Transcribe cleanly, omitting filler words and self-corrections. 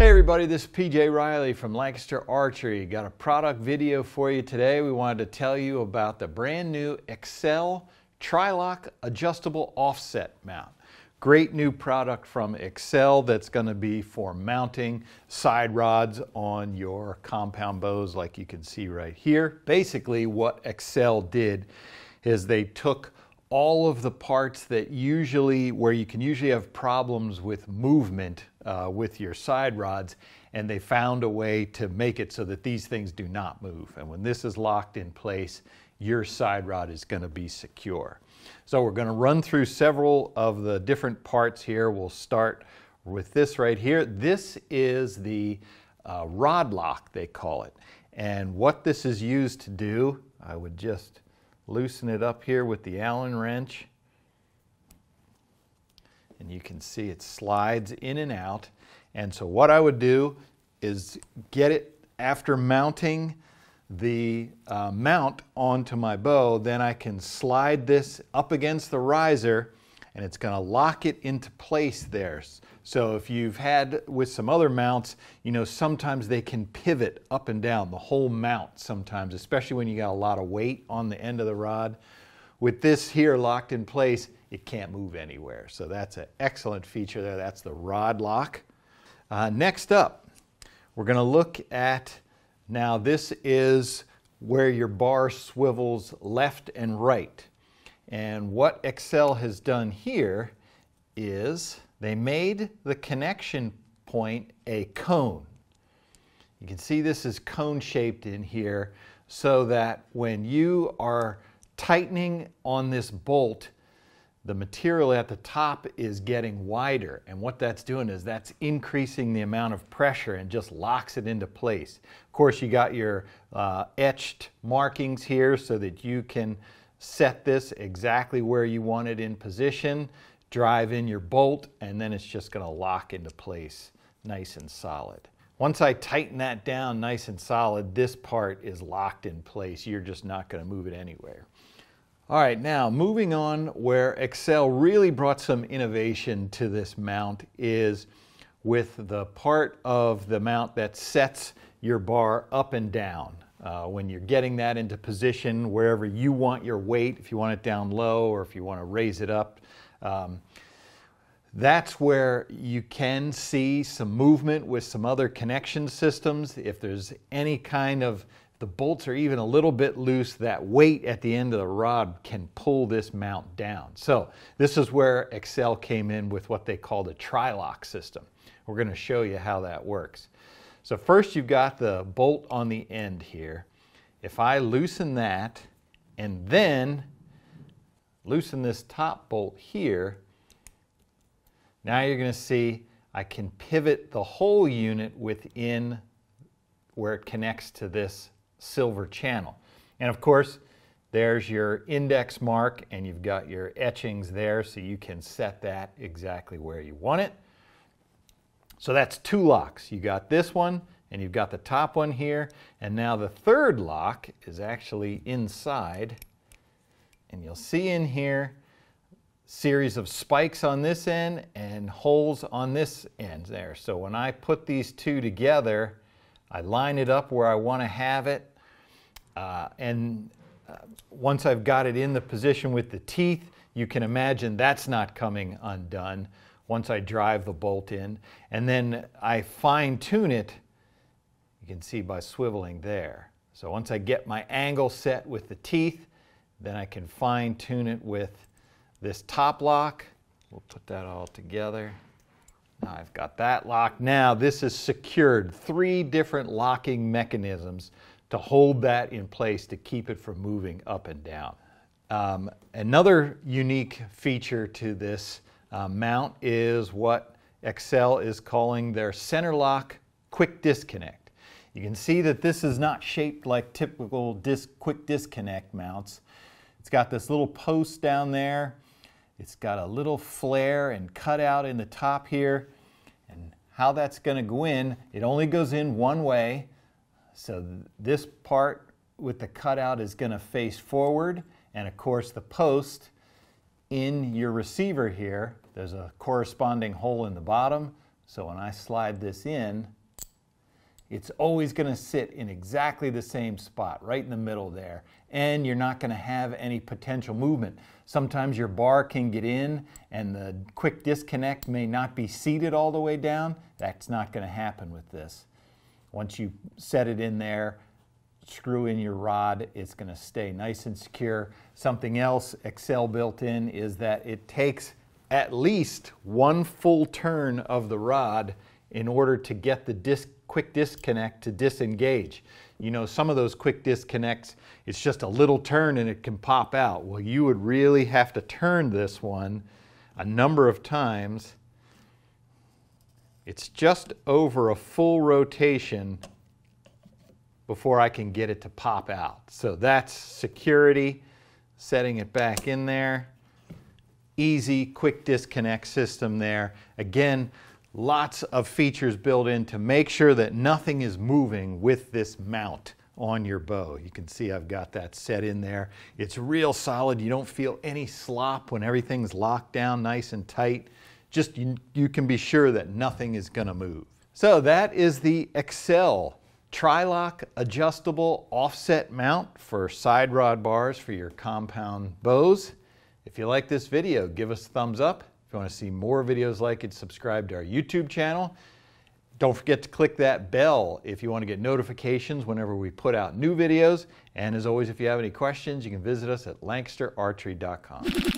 Hey everybody, this is PJ Riley from Lancaster Archery. Got a product video for you today. We wanted to tell you about the brand new Axcel TriLock adjustable offset mount. Great new product from Axcel that's going to be for mounting side rods on your compound bows like you can see right here. Basically what Axcel did is they took all of the parts that where you can usually have problems with movement with your side rods, and they found a way to make it so that these things do not move. And when this is locked in place, your side rod is going to be secure. So we're going to run through several of the different parts here. We'll start with this right here. This is the rod lock, they call it. And what this is used to do, I would just loosen it up here with the Allen wrench. And you can see it slides in and out. And so what I would do is get it after mounting the mount onto my bow, then I can slide this up against the riser and it's going to lock it into place there. So if you've had with some other mounts, you know, sometimes they can pivot up and down, the whole mount sometimes, especially when you got a lot of weight on the end of the rod. With this here locked in place, it can't move anywhere. So that's an excellent feature there. That's the rod lock. Next up, we're going to look at, now this is where your bar swivels left and right. And what Axcel has done here is they made the connection point a cone. You can see this is cone shaped in here so that when you are tightening on this bolt, the material at the top is getting wider, and what that's doing is that's increasing the amount of pressure and just locks it into place. Of course, you got your etched markings here so that you can set this exactly where you want it in position, drive in your bolt, and then it's just going to lock into place nice and solid. Once I tighten that down nice and solid, this part is locked in place. You're just not going to move it anywhere. All right, now moving on, where Axcel really brought some innovation to this mount is with the part of the mount that sets your bar up and down. When you're getting that into position wherever you want your weight, if you want it down low or if you want to raise it up, that's where you can see some movement with some other connection systems. If there's any kind of, the bolts are even a little bit loose, that weight at the end of the rod can pull this mount down. So this is where Axcel came in with what they call the TriLock system. We're going to show you how that works. So first you've got the bolt on the end here. If I loosen that and then loosen this top bolt here, now you're going to see I can pivot the whole unit within where it connects to this silver channel. And of course, there's your index mark and you've got your etchings there so you can set that exactly where you want it. So that's two locks. You got this one and you've got the top one here, and now the third lock is actually inside, and you'll see in here series of spikes on this end and holes on this end there. So when I put these two together, I line it up where I want to have it, once I've got it in the position with the teeth, you can imagine that's not coming undone once I drive the bolt in. And then I fine tune it, you can see by swiveling there. So once I get my angle set with the teeth, then I can fine tune it with this top lock. We'll put that all together. Now I've got that locked. Now this is secured. 3 different locking mechanisms to hold that in place to keep it from moving up and down. Another unique feature to this mount is what Axcel is calling their CenterLock quick disconnect. You can see that this is not shaped like typical quick disconnect mounts. It's got this little post down there. It's got a little flare and cutout in the top here. And how that's going to go in, it only goes in one way. So this part with the cutout is going to face forward. And of course the post in your receiver here, there's a corresponding hole in the bottom. So when I slide this in, it's always going to sit in exactly the same spot, right in the middle there. And you're not going to have any potential movement. Sometimes your bar can get in and the quick disconnect may not be seated all the way down. That's not going to happen with this. Once you set it in there, screw in your rod, it's going to stay nice and secure. Something else Axcel built in is that it takes at least one full turn of the rod in order to get the quick disconnect to disengage. You know, some of those quick disconnects, it's just a little turn and it can pop out. Well, you would really have to turn this one a number of times. It's just over a full rotation before I can get it to pop out. So that's security, setting it back in there. Easy, quick disconnect system there. Again, lots of features built in to make sure that nothing is moving with this mount on your bow. You can see I've got that set in there. It's real solid. You don't feel any slop when everything's locked down nice and tight. Just you can be sure that nothing is going to move. So that is the Axcel TriLock adjustable offset mount for side rod bars for your compound bows. If you like this video, give us a thumbs up. If you want to see more videos like it, subscribe to our YouTube channel. Don't forget to click that bell if you want to get notifications whenever we put out new videos. And as always, if you have any questions, you can visit us at lancasterarchery.com.